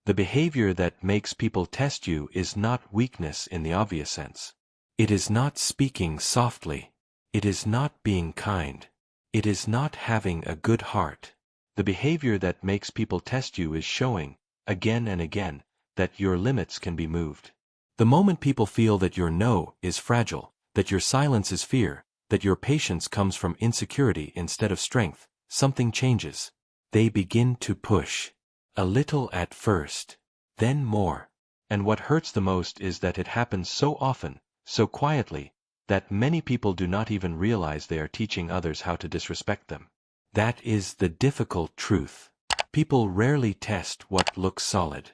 The behavior that makes people test you is not weakness in the obvious sense. It is not speaking softly. It is not being kind. It is not having a good heart. The behavior that makes people test you is showing, again and again, that your limits can be moved. The moment people feel that your no is fragile, that your silence is fear, that your patience comes from insecurity instead of strength, something changes. They begin to push. A little at first, then more. And what hurts the most is that it happens so often, so quietly, that many people do not even realize they are teaching others how to disrespect them. That is the difficult truth. People rarely test what looks solid.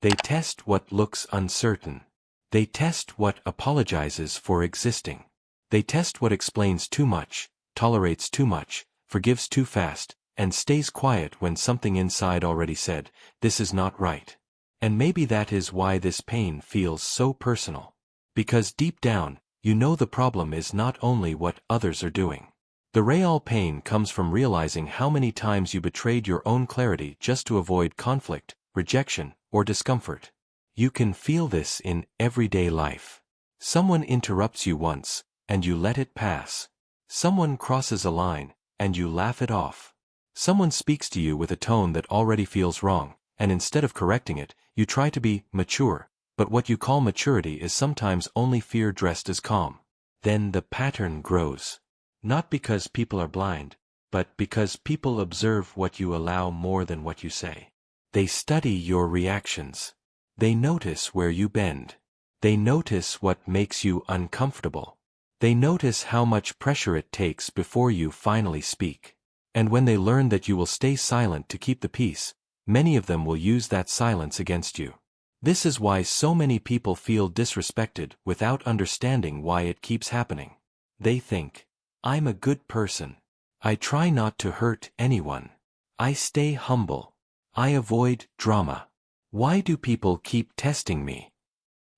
They test what looks uncertain. They test what apologizes for existing. They test what explains too much, tolerates too much, forgives too fast, and stays quiet when something inside already said, "This is not right." And maybe that is why this pain feels so personal. Because deep down, you know the problem is not only what others are doing. The real pain comes from realizing how many times you betrayed your own clarity just to avoid conflict, rejection, or discomfort. You can feel this in everyday life. Someone interrupts you once, and you let it pass. Someone crosses a line, and you laugh it off. Someone speaks to you with a tone that already feels wrong, and instead of correcting it, you try to be mature, but what you call maturity is sometimes only fear dressed as calm. Then the pattern grows. Not because people are blind, but because people observe what you allow more than what you say. They study your reactions. They notice where you bend. They notice what makes you uncomfortable. They notice how much pressure it takes before you finally speak. And when they learn that you will stay silent to keep the peace, many of them will use that silence against you. This is why so many people feel disrespected without understanding why it keeps happening. They think, "I'm a good person. I try not to hurt anyone. I stay humble. I avoid drama. Why do people keep testing me?"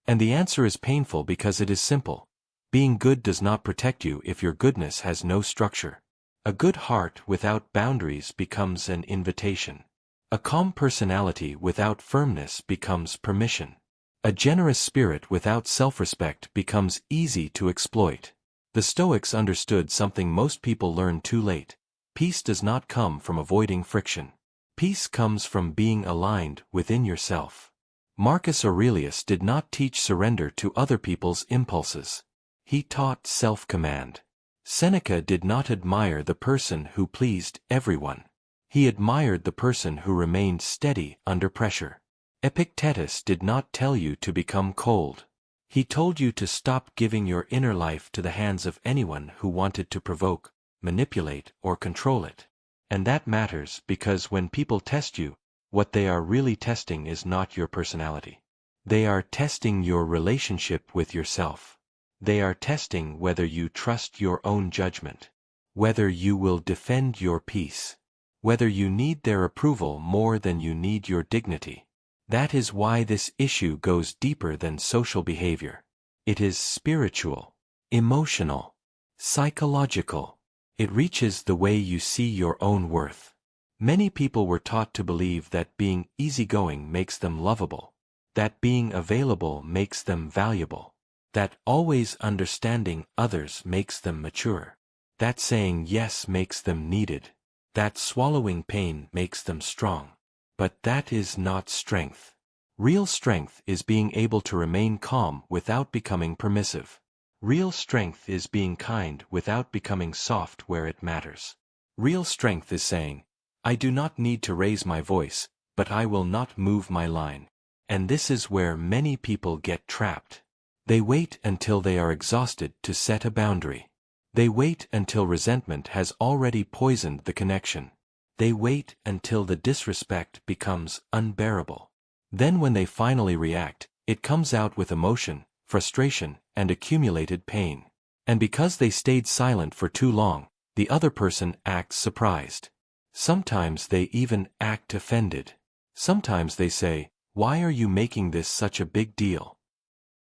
And the answer is painful because it is simple. Being good does not protect you if your goodness has no structure. A good heart without boundaries becomes an invitation. A calm personality without firmness becomes permission. A generous spirit without self-respect becomes easy to exploit. The Stoics understood something most people learn too late. Peace does not come from avoiding friction. Peace comes from being aligned within yourself. Marcus Aurelius did not teach surrender to other people's impulses. He taught self-command. Seneca did not admire the person who pleased everyone. He admired the person who remained steady under pressure. Epictetus did not tell you to become cold. He told you to stop giving your inner life to the hands of anyone who wanted to provoke, manipulate, or control it. And that matters because when people test you, what they are really testing is not your personality. They are testing your relationship with yourself. They are testing whether you trust your own judgment, whether you will defend your peace, whether you need their approval more than you need your dignity. That is why this issue goes deeper than social behavior. It is spiritual, emotional, psychological. It reaches the way you see your own worth. Many people were taught to believe that being easygoing makes them lovable, that being available makes them valuable, that always understanding others makes them mature, that saying yes makes them needed, that swallowing pain makes them strong. But that is not strength. Real strength is being able to remain calm without becoming permissive. Real strength is being kind without becoming soft where it matters. Real strength is saying, "I do not need to raise my voice, but I will not move my line." And this is where many people get trapped. They wait until they are exhausted to set a boundary. They wait until resentment has already poisoned the connection. They wait until the disrespect becomes unbearable. Then when they finally react, it comes out with emotion, frustration, and accumulated pain. And because they stayed silent for too long, the other person acts surprised. Sometimes they even act offended. Sometimes they say, "Why are you making this such a big deal?"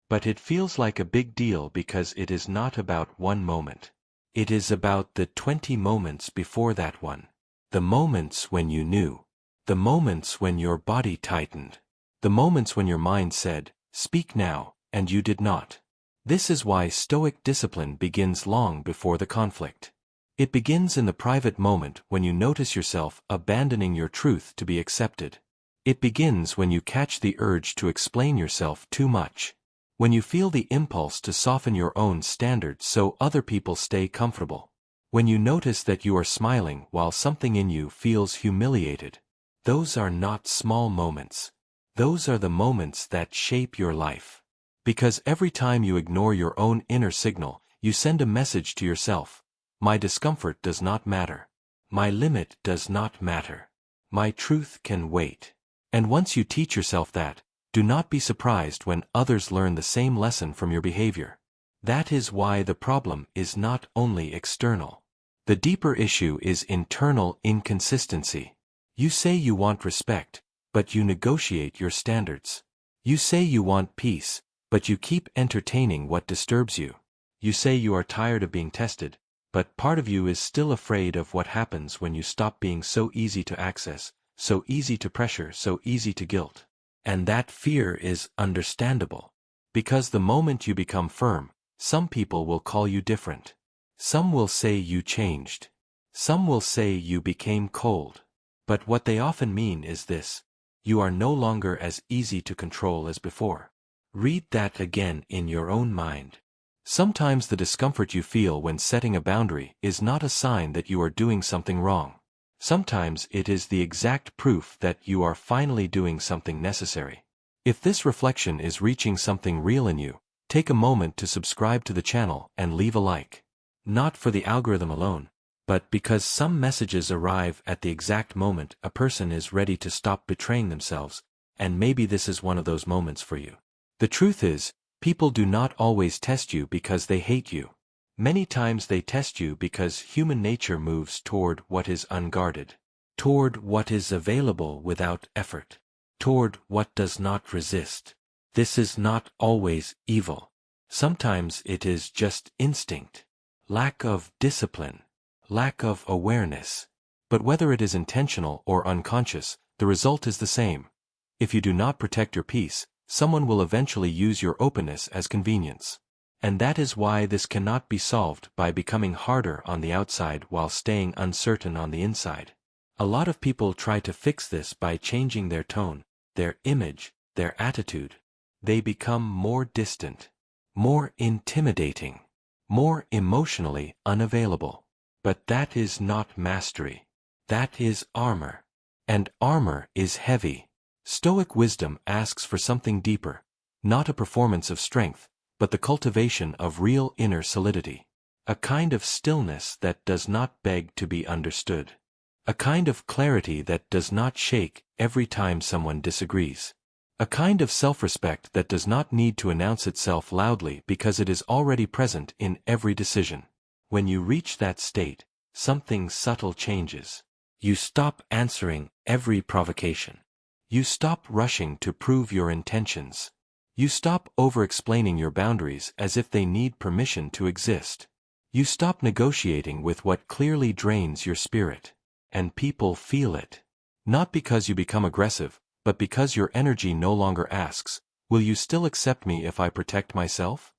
But it feels like a big deal because it is not about one moment. It is about the 20 moments before that one. The moments when you knew. The moments when your body tightened. The moments when your mind said, "Speak now," and you did not. This is why Stoic discipline begins long before the conflict. It begins in the private moment when you notice yourself abandoning your truth to be accepted. It begins when you catch the urge to explain yourself too much. When you feel the impulse to soften your own standards so other people stay comfortable. When you notice that you are smiling while something in you feels humiliated. Those are not small moments. Those are the moments that shape your life. Because every time you ignore your own inner signal, you send a message to yourself. My discomfort does not matter. My limit does not matter. My truth can wait. And once you teach yourself that, do not be surprised when others learn the same lesson from your behavior. That is why the problem is not only external. The deeper issue is internal inconsistency. You say you want respect, but you negotiate your standards. You say you want peace, but you keep entertaining what disturbs you. You say you are tired of being tested, but part of you is still afraid of what happens when you stop being so easy to access, so easy to pressure, so easy to guilt. And that fear is understandable. Because the moment you become firm, some people will call you different. Some will say you changed. Some will say you became cold. But what they often mean is this: you are no longer as easy to control as before. Read that again in your own mind. Sometimes the discomfort you feel when setting a boundary is not a sign that you are doing something wrong. Sometimes it is the exact proof that you are finally doing something necessary. If this reflection is reaching something real in you, take a moment to subscribe to the channel and leave a like. Not for the algorithm alone, but because some messages arrive at the exact moment a person is ready to stop betraying themselves, and maybe this is one of those moments for you. The truth is, people do not always test you because they hate you. Many times they test you because human nature moves toward what is unguarded, toward what is available without effort, toward what does not resist. This is not always evil. Sometimes it is just instinct, lack of discipline, lack of awareness. But whether it is intentional or unconscious, the result is the same. If you do not protect your peace, someone will eventually use your openness as convenience. And that is why this cannot be solved by becoming harder on the outside while staying uncertain on the inside. A lot of people try to fix this by changing their tone, their image, their attitude. They become more distant, more intimidating, more emotionally unavailable. But that is not mastery. That is armor. And armor is heavy. Stoic wisdom asks for something deeper, not a performance of strength, but the cultivation of real inner solidity. A kind of stillness that does not beg to be understood. A kind of clarity that does not shake every time someone disagrees. A kind of self-respect that does not need to announce itself loudly because it is already present in every decision. When you reach that state, something subtle changes. You stop answering every provocation. You stop rushing to prove your intentions. You stop over-explaining your boundaries as if they need permission to exist. You stop negotiating with what clearly drains your spirit. And people feel it. Not because you become aggressive, but because your energy no longer asks, "Will you still accept me if I protect myself?"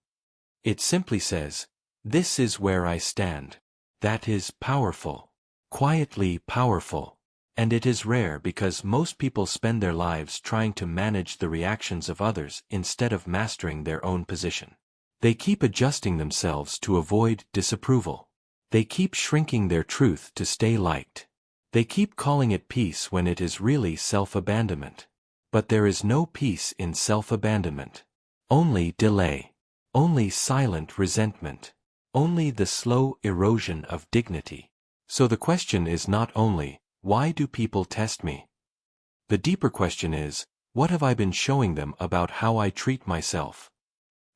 It simply says, "This is where I stand." That is powerful. Quietly powerful. And it is rare because most people spend their lives trying to manage the reactions of others instead of mastering their own position. They keep adjusting themselves to avoid disapproval. They keep shrinking their truth to stay liked. They keep calling it peace when it is really self-abandonment. But there is no peace in self-abandonment. Only delay. Only silent resentment. Only the slow erosion of dignity. So the question is not only, why do people test me? The deeper question is, what have I been showing them about how I treat myself?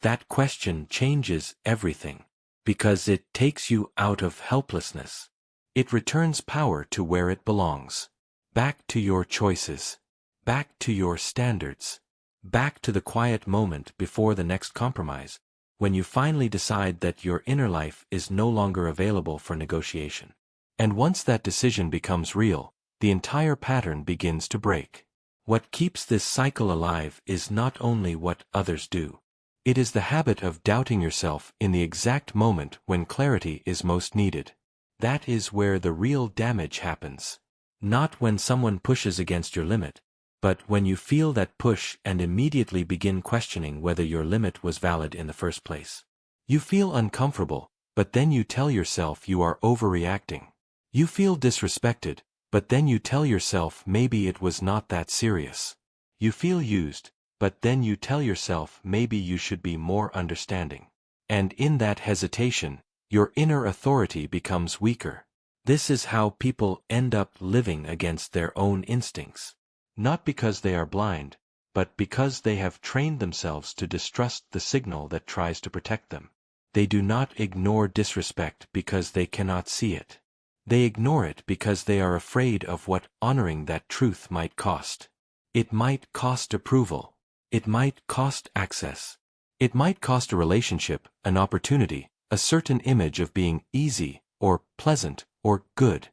That question changes everything. Because it takes you out of helplessness. It returns power to where it belongs. Back to your choices. Back to your standards. Back to the quiet moment before the next compromise, when you finally decide that your inner life is no longer available for negotiation. And once that decision becomes real, the entire pattern begins to break. What keeps this cycle alive is not only what others do. It is the habit of doubting yourself in the exact moment when clarity is most needed. That is where the real damage happens. Not when someone pushes against your limit, but when you feel that push and immediately begin questioning whether your limit was valid in the first place. You feel uncomfortable, but then you tell yourself you are overreacting. You feel disrespected, but then you tell yourself maybe it was not that serious. You feel used, but then you tell yourself maybe you should be more understanding. And in that hesitation, your inner authority becomes weaker. This is how people end up living against their own instincts. Not because they are blind, but because they have trained themselves to distrust the signal that tries to protect them. They do not ignore disrespect because they cannot see it. They ignore it because they are afraid of what honoring that truth might cost. It might cost approval. It might cost access. It might cost a relationship, an opportunity, a certain image of being easy, or pleasant, or good.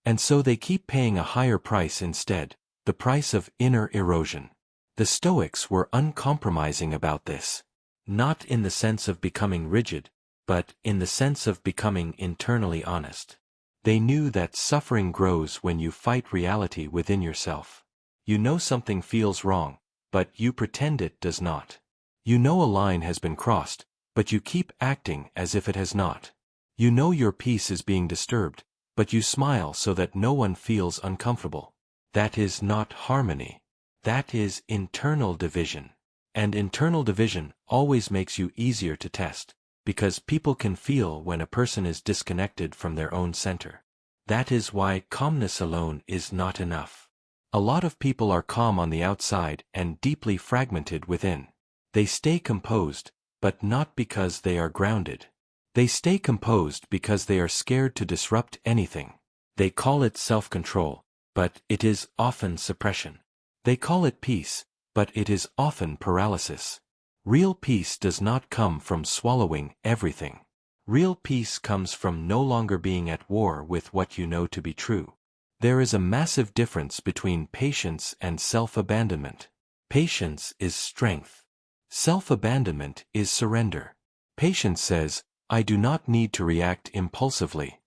And so they keep paying a higher price instead, the price of inner erosion. The Stoics were uncompromising about this. Not in the sense of becoming rigid, but in the sense of becoming internally honest. They knew that suffering grows when you fight reality within yourself. You know something feels wrong, but you pretend it does not. You know a line has been crossed, but you keep acting as if it has not. You know your peace is being disturbed, but you smile so that no one feels uncomfortable. That is not harmony. That is internal division. And internal division always makes you easier to test, because people can feel when a person is disconnected from their own center. That is why calmness alone is not enough. A lot of people are calm on the outside and deeply fragmented within. They stay composed, but not because they are grounded. They stay composed because they are scared to disrupt anything. They call it self-control, but it is often suppression. They call it peace, but it is often paralysis. Real peace does not come from swallowing everything. Real peace comes from no longer being at war with what you know to be true. There is a massive difference between patience and self-abandonment. Patience is strength. Self-abandonment is surrender. Patience says, I do not need to react impulsively.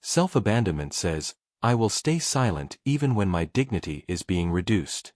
Self-abandonment says, I will stay silent even when my dignity is being reduced.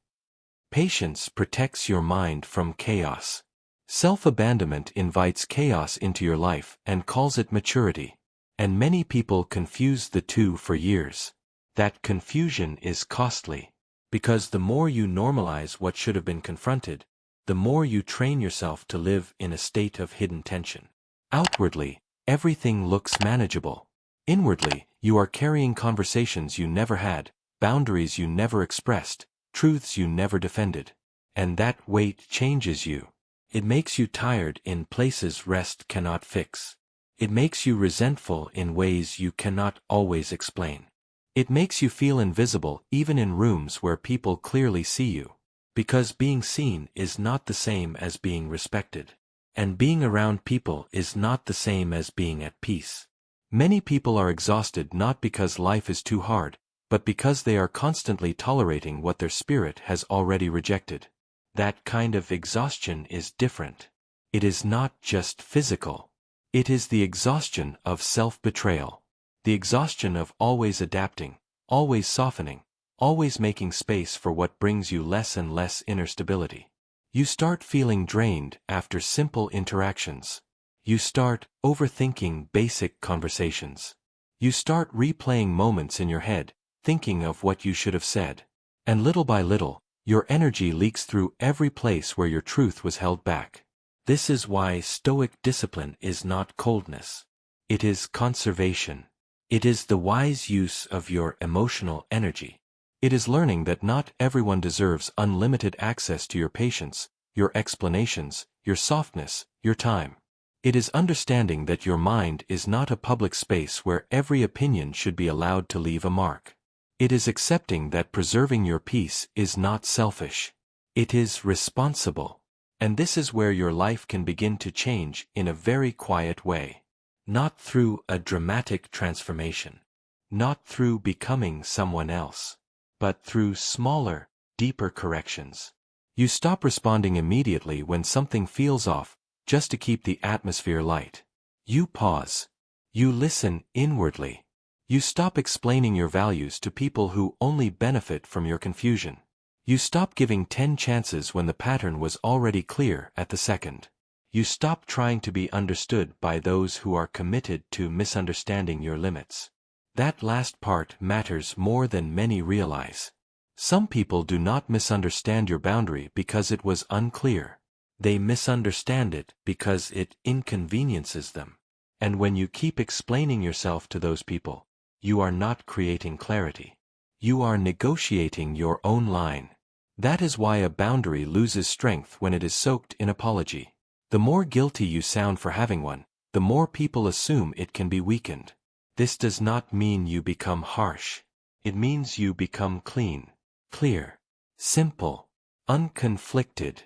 Patience protects your mind from chaos. Self-abandonment invites chaos into your life and calls it maturity. And many people confuse the two for years. That confusion is costly. Because the more you normalize what should have been confronted, the more you train yourself to live in a state of hidden tension. Outwardly, everything looks manageable. Inwardly, you are carrying conversations you never had, boundaries you never expressed, truths you never defended. And that weight changes you. It makes you tired in places rest cannot fix. It makes you resentful in ways you cannot always explain. It makes you feel invisible even in rooms where people clearly see you. Because being seen is not the same as being respected. And being around people is not the same as being at peace. Many people are exhausted not because life is too hard, but because they are constantly tolerating what their spirit has already rejected. That kind of exhaustion is different. It is not just physical. It is the exhaustion of self-betrayal. The exhaustion of always adapting, always softening, always making space for what brings you less and less inner stability. You start feeling drained after simple interactions. You start overthinking basic conversations. You start replaying moments in your head, thinking of what you should have said. And little by little, your energy leaks through every place where your truth was held back. This is why Stoic discipline is not coldness. It is conservation. It is the wise use of your emotional energy. It is learning that not everyone deserves unlimited access to your patience, your explanations, your softness, your time. It is understanding that your mind is not a public space where every opinion should be allowed to leave a mark. It is accepting that preserving your peace is not selfish. It is responsible. And this is where your life can begin to change in a very quiet way. Not through a dramatic transformation. Not through becoming someone else. But through smaller, deeper corrections. You stop responding immediately when something feels off, just to keep the atmosphere light. You pause. You listen inwardly. You stop explaining your values to people who only benefit from your confusion. You stop giving 10 chances when the pattern was already clear at the second. You stop trying to be understood by those who are committed to misunderstanding your limits. That last part matters more than many realize. Some people do not misunderstand your boundary because it was unclear. They misunderstand it because it inconveniences them. And when you keep explaining yourself to those people, you are not creating clarity. You are negotiating your own line. That is why a boundary loses strength when it is soaked in apology. The more guilty you sound for having one, the more people assume it can be weakened. This does not mean you become harsh. It means you become clean, clear, simple, unconflicted.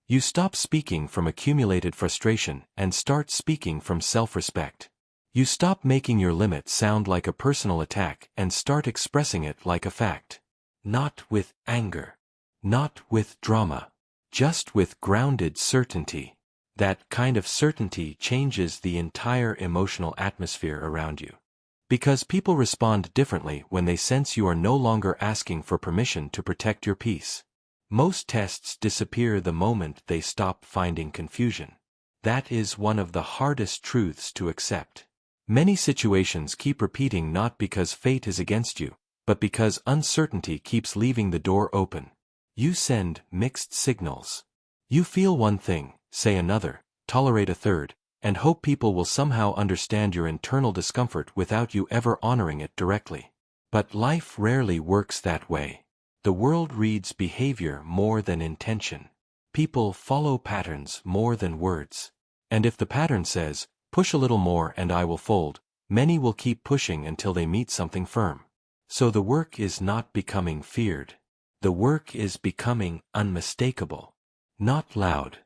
You stop speaking from accumulated frustration and start speaking from self-respect. You stop making your limit sound like a personal attack and start expressing it like a fact. Not with anger. Not with drama. Just with grounded certainty. That kind of certainty changes the entire emotional atmosphere around you. Because people respond differently when they sense you are no longer asking for permission to protect your peace. Most tests disappear the moment they stop finding confusion. That is one of the hardest truths to accept. Many situations keep repeating not because fate is against you, but because uncertainty keeps leaving the door open. You send mixed signals. You feel one thing, say another, tolerate a third, and hope people will somehow understand your internal discomfort without you ever honoring it directly. But life rarely works that way. The world reads behavior more than intention. People follow patterns more than words. And if the pattern says, push a little more and I will fold, many will keep pushing until they meet something firm. So the work is not becoming feared. The work is becoming unmistakable. Not loud.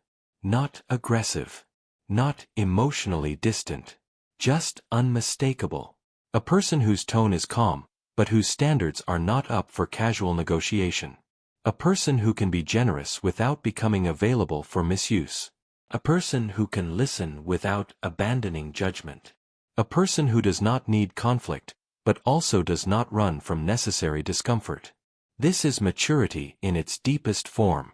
Not aggressive. Not emotionally distant. Just unmistakable. A person whose tone is calm, but whose standards are not up for casual negotiation. A person who can be generous without becoming available for misuse. A person who can listen without abandoning judgment. A person who does not need conflict, but also does not run from necessary discomfort. This is maturity in its deepest form.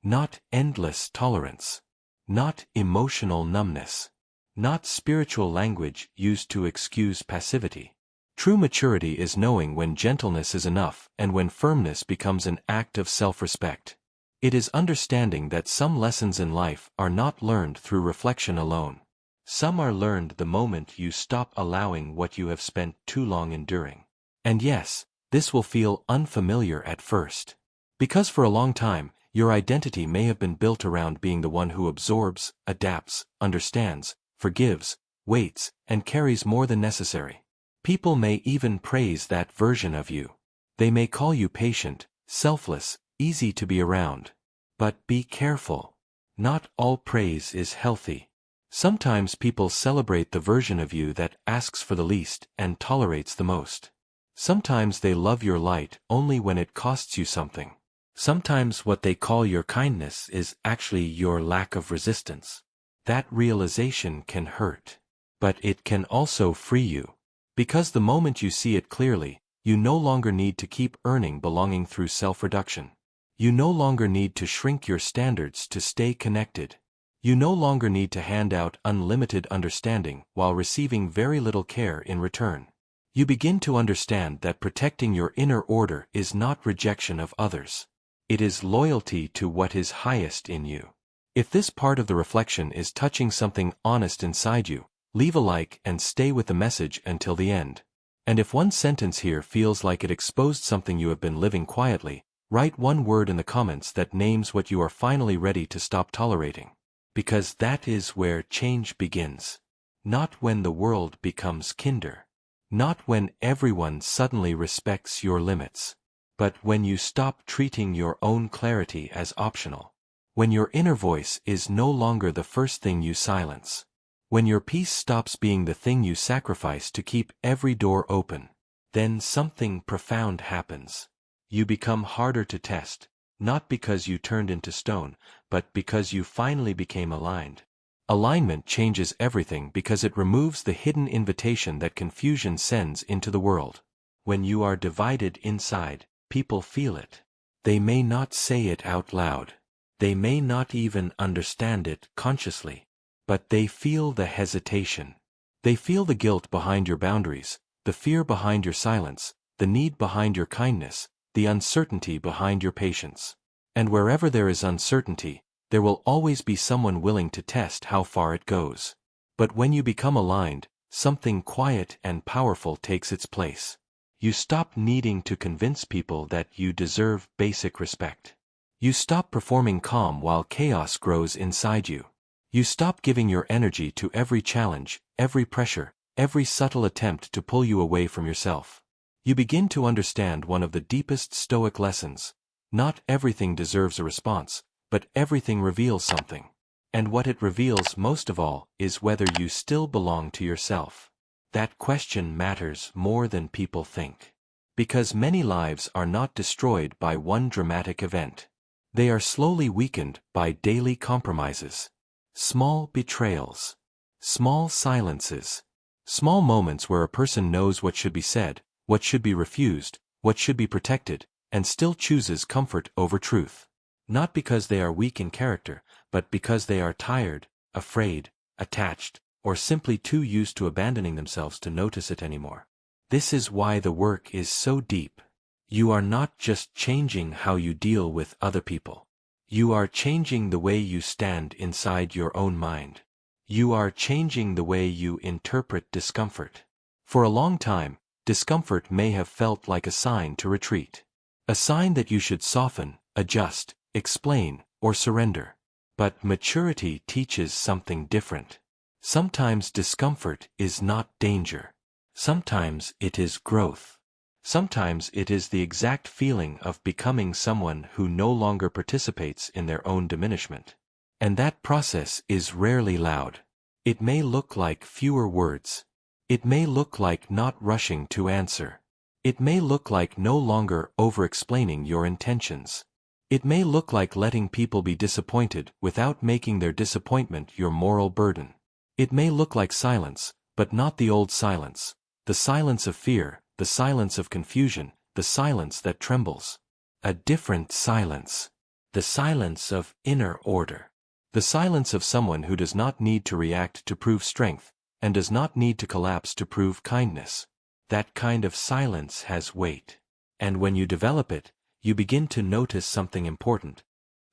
Not endless tolerance. Not emotional numbness. Not spiritual language used to excuse passivity. True maturity is knowing when gentleness is enough and when firmness becomes an act of self-respect. It is understanding that some lessons in life are not learned through reflection alone. Some are learned the moment you stop allowing what you have spent too long enduring. And yes, this will feel unfamiliar at first. Because for a long time, your identity may have been built around being the one who absorbs, adapts, understands, forgives, waits, and carries more than necessary. People may even praise that version of you. They may call you patient, selfless, easy to be around. But be careful. Not all praise is healthy. Sometimes people celebrate the version of you that asks for the least and tolerates the most. Sometimes they love your light only when it costs you something. Sometimes what they call your kindness is actually your lack of resistance. That realization can hurt. But it can also free you. Because the moment you see it clearly, you no longer need to keep earning belonging through self-reduction. You no longer need to shrink your standards to stay connected. You no longer need to hand out unlimited understanding while receiving very little care in return. You begin to understand that protecting your inner order is not rejection of others. It is loyalty to what is highest in you. If this part of the reflection is touching something honest inside you, leave a like and stay with the message until the end. And if one sentence here feels like it exposed something you have been living quietly, write one word in the comments that names what you are finally ready to stop tolerating. Because that is where change begins. Not when the world becomes kinder. Not when everyone suddenly respects your limits. But when you stop treating your own clarity as optional. When your inner voice is no longer the first thing you silence. When your peace stops being the thing you sacrifice to keep every door open, then something profound happens. You become harder to test, Not because you turned into stone, but because you finally became aligned. Alignment changes everything because it removes the hidden invitation that confusion sends into the world. When you are divided inside, people feel it. They may not say it out loud. They may not even understand it consciously. But they feel the hesitation. They feel the guilt behind your boundaries, the fear behind your silence, the need behind your kindness, the uncertainty behind your patience. And wherever there is uncertainty, there will always be someone willing to test how far it goes. But when you become aligned, something quiet and powerful takes its place. You stop needing to convince people that you deserve basic respect. You stop performing calm while chaos grows inside you. You stop giving your energy to every challenge, every pressure, every subtle attempt to pull you away from yourself. You begin to understand one of the deepest Stoic lessons. Not everything deserves a response, but everything reveals something. And what it reveals most of all is whether you still belong to yourself. That question matters more than people think. Because many lives are not destroyed by one dramatic event. They are slowly weakened by daily compromises. Small betrayals. Small silences. Small moments where a person knows what should be said, what should be refused, what should be protected, and still chooses comfort over truth. Not because they are weak in character, but because they are tired, afraid, attached, or simply too used to abandoning themselves to notice it anymore. This is why the work is so deep. You are not just changing how you deal with other people. You are changing the way you stand inside your own mind. You are changing the way you interpret discomfort. For a long time, discomfort may have felt like a sign to retreat. A sign that you should soften, adjust, explain, or surrender. But maturity teaches something different. Sometimes discomfort is not danger. Sometimes it is growth. Sometimes it is the exact feeling of becoming someone who no longer participates in their own diminishment. And that process is rarely loud. It may look like fewer words. It may look like not rushing to answer. It may look like no longer over-explaining your intentions. It may look like letting people be disappointed without making their disappointment your moral burden. It may look like silence, but not the old silence. The silence of fear, the silence of confusion, the silence that trembles. A different silence. The silence of inner order. The silence of someone who does not need to react to prove strength, and does not need to collapse to prove kindness. That kind of silence has weight. And when you develop it, you begin to notice something important.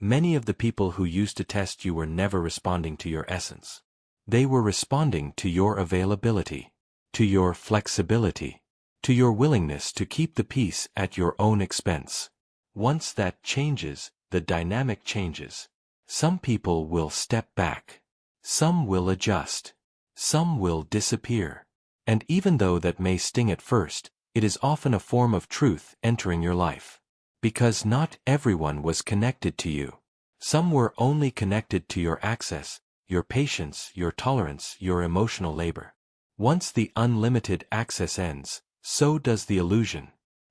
Many of the people who used to test you were never responding to your essence. They were responding to your availability, to your flexibility, to your willingness to keep the peace at your own expense. Once that changes, the dynamic changes. Some people will step back. Some will adjust. Some will disappear. And even though that may sting at first, it is often a form of truth entering your life. Because not everyone was connected to you. Some were only connected to your access, your patience, your tolerance, your emotional labor. Once the unlimited access ends, so does the illusion.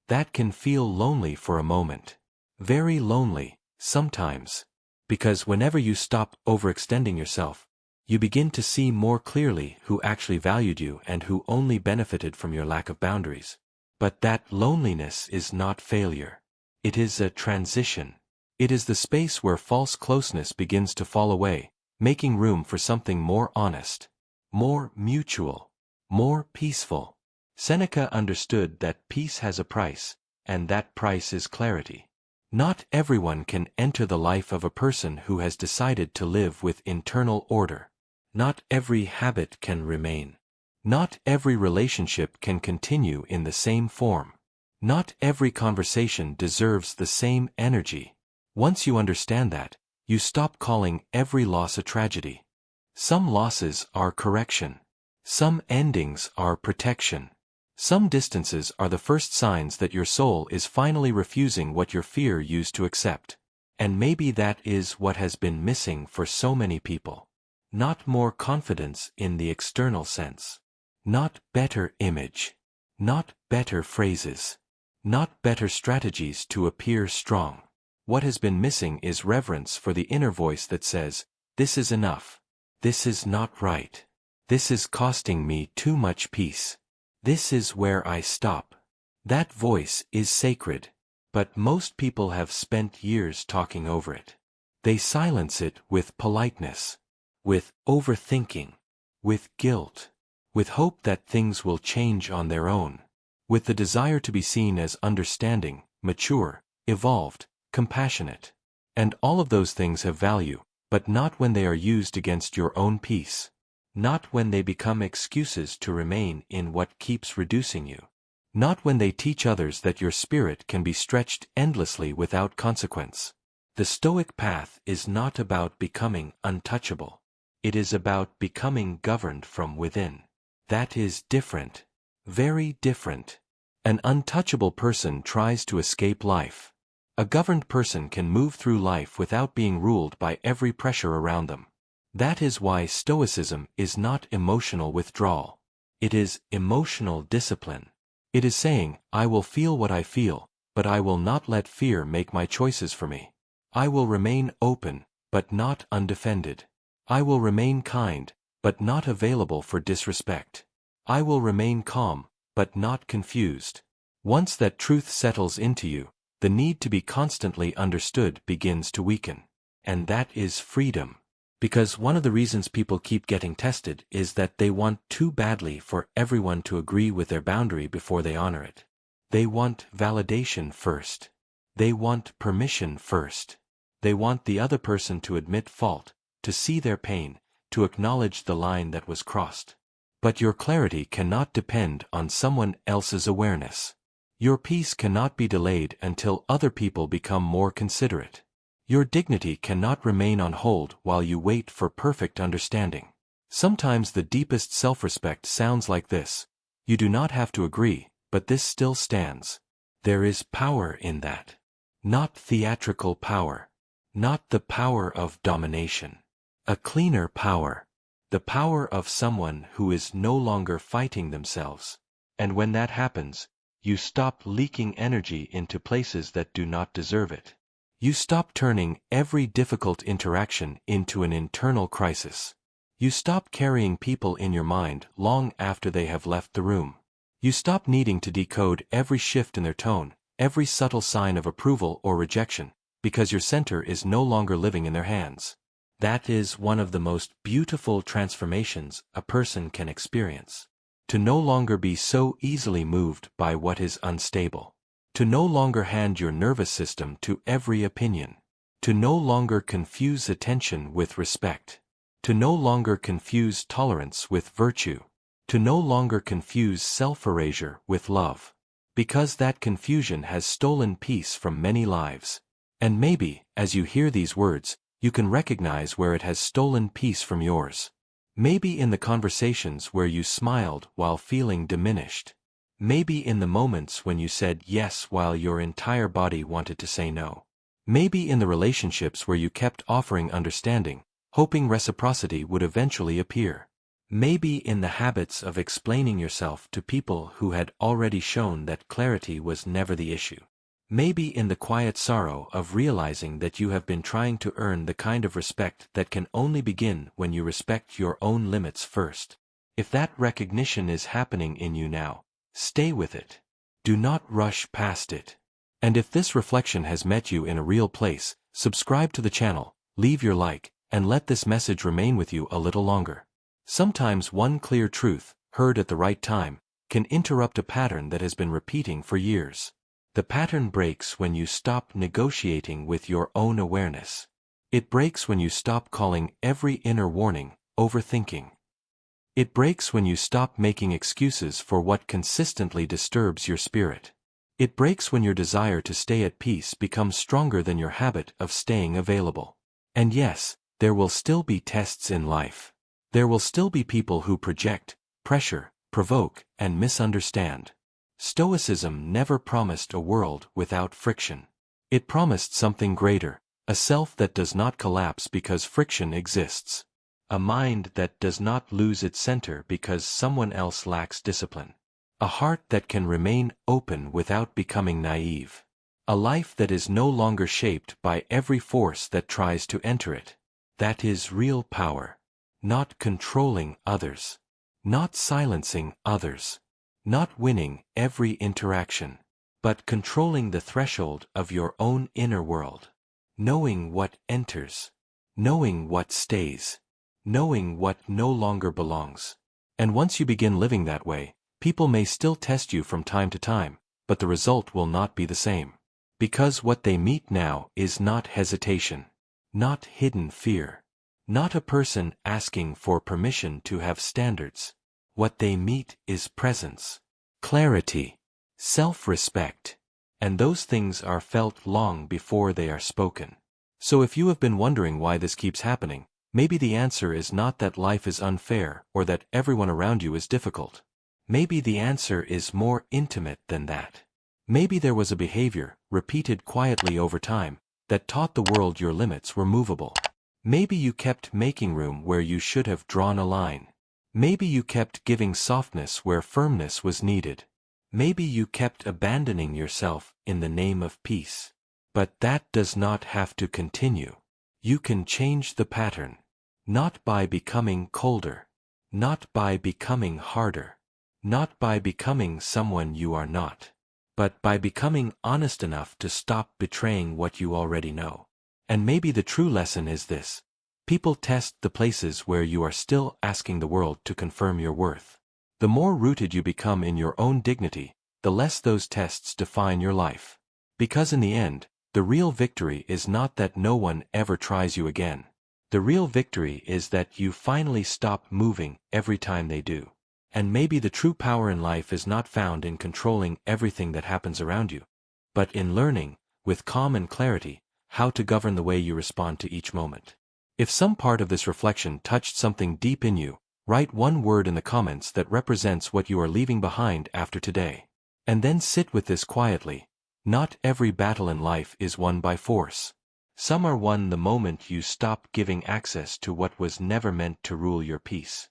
That can feel lonely for a moment. Very lonely, sometimes. Because whenever you stop overextending yourself, you begin to see more clearly who actually valued you and who only benefited from your lack of boundaries. But that loneliness is not failure. It is a transition. It is the space where false closeness begins to fall away, making room for something more honest, more mutual, more peaceful. Seneca understood that peace has a price, and that price is clarity. Not everyone can enter the life of a person who has decided to live with internal order. Not every habit can remain. Not every relationship can continue in the same form. Not every conversation deserves the same energy. Once you understand that, you stop calling every loss a tragedy. Some losses are correction. Some endings are protection. Some distances are the first signs that your soul is finally refusing what your fear used to accept. And maybe that is what has been missing for so many people. Not more confidence in the external sense. Not better image. Not better phrases. Not better strategies to appear strong. What has been missing is reverence for the inner voice that says, "This is enough. This is not right. This is costing me too much peace. This is where I stop." That voice is sacred, but most people have spent years talking over it. They silence it with politeness, with overthinking, with guilt, with hope that things will change on their own, with the desire to be seen as understanding, mature, evolved, compassionate. And all of those things have value, but not when they are used against your own peace. Not when they become excuses to remain in what keeps reducing you. Not when they teach others that your spirit can be stretched endlessly without consequence. The Stoic path is not about becoming untouchable. It is about becoming governed from within. That is different. Very different. An untouchable person tries to escape life. A governed person can move through life without being ruled by every pressure around them. That is why Stoicism is not emotional withdrawal. It is emotional discipline. It is saying, I will feel what I feel, but I will not let fear make my choices for me. I will remain open, but not undefended. I will remain kind, but not available for disrespect. I will remain calm, but not confused. Once that truth settles into you, the need to be constantly understood begins to weaken. And that is freedom. Because one of the reasons people keep getting tested is that they want too badly for everyone to agree with their boundary before they honor it. They want validation first. They want permission first. They want the other person to admit fault, to see their pain, to acknowledge the line that was crossed. But your clarity cannot depend on someone else's awareness. Your peace cannot be delayed until other people become more considerate. Your dignity cannot remain on hold while you wait for perfect understanding. Sometimes the deepest self-respect sounds like this. You do not have to agree, but this still stands. There is power in that. Not theatrical power. Not the power of domination. A cleaner power. The power of someone who is no longer fighting themselves. And when that happens, you stop leaking energy into places that do not deserve it. You stop turning every difficult interaction into an internal crisis. You stop carrying people in your mind long after they have left the room. You stop needing to decode every shift in their tone, every subtle sign of approval or rejection, because your center is no longer living in their hands. That is one of the most beautiful transformations a person can experience. To no longer be so easily moved by what is unstable. To no longer hand your nervous system to every opinion. To no longer confuse attention with respect. To no longer confuse tolerance with virtue. To no longer confuse self-erasure with love. Because that confusion has stolen peace from many lives. And maybe, as you hear these words, you can recognize where it has stolen peace from yours. Maybe in the conversations where you smiled while feeling diminished. Maybe in the moments when you said yes while your entire body wanted to say no. Maybe in the relationships where you kept offering understanding, hoping reciprocity would eventually appear. Maybe in the habits of explaining yourself to people who had already shown that clarity was never the issue. Maybe in the quiet sorrow of realizing that you have been trying to earn the kind of respect that can only begin when you respect your own limits first. If that recognition is happening in you now, stay with it. Do not rush past it. And if this reflection has met you in a real place, subscribe to the channel, leave your like, and let this message remain with you a little longer. Sometimes one clear truth, heard at the right time, can interrupt a pattern that has been repeating for years. The pattern breaks when you stop negotiating with your own awareness. It breaks when you stop calling every inner warning overthinking. It breaks when you stop making excuses for what consistently disturbs your spirit. It breaks when your desire to stay at peace becomes stronger than your habit of staying available. And yes, there will still be tests in life. There will still be people who project, pressure, provoke, and misunderstand. Stoicism never promised a world without friction. It promised something greater, a self that does not collapse because friction exists. A mind that does not lose its center because someone else lacks discipline. A heart that can remain open without becoming naive. A life that is no longer shaped by every force that tries to enter it. That is real power. Not controlling others. Not silencing others. Not winning every interaction. But controlling the threshold of your own inner world. Knowing what enters. Knowing what stays. Knowing what no longer belongs. And once you begin living that way, people may still test you from time to time, but the result will not be the same. Because what they meet now is not hesitation. Not hidden fear. Not a person asking for permission to have standards. What they meet is presence. Clarity. Self-respect. And those things are felt long before they are spoken. So if you have been wondering why this keeps happening, maybe the answer is not that life is unfair or that everyone around you is difficult. Maybe the answer is more intimate than that. Maybe there was a behavior, repeated quietly over time, that taught the world your limits were movable. Maybe you kept making room where you should have drawn a line. Maybe you kept giving softness where firmness was needed. Maybe you kept abandoning yourself in the name of peace. But that does not have to continue. You can change the pattern. Not by becoming colder. Not by becoming harder. Not by becoming someone you are not. But by becoming honest enough to stop betraying what you already know. And maybe the true lesson is this. People test the places where you are still asking the world to confirm your worth. The more rooted you become in your own dignity, the less those tests define your life. Because in the end, the real victory is not that no one ever tries you again. The real victory is that you finally stop moving every time they do. And maybe the true power in life is not found in controlling everything that happens around you, but in learning, with calm and clarity, how to govern the way you respond to each moment. If some part of this reflection touched something deep in you, write one word in the comments that represents what you are leaving behind after today. And then sit with this quietly. Not every battle in life is won by force. Some are won the moment you stop giving access to what was never meant to rule your peace.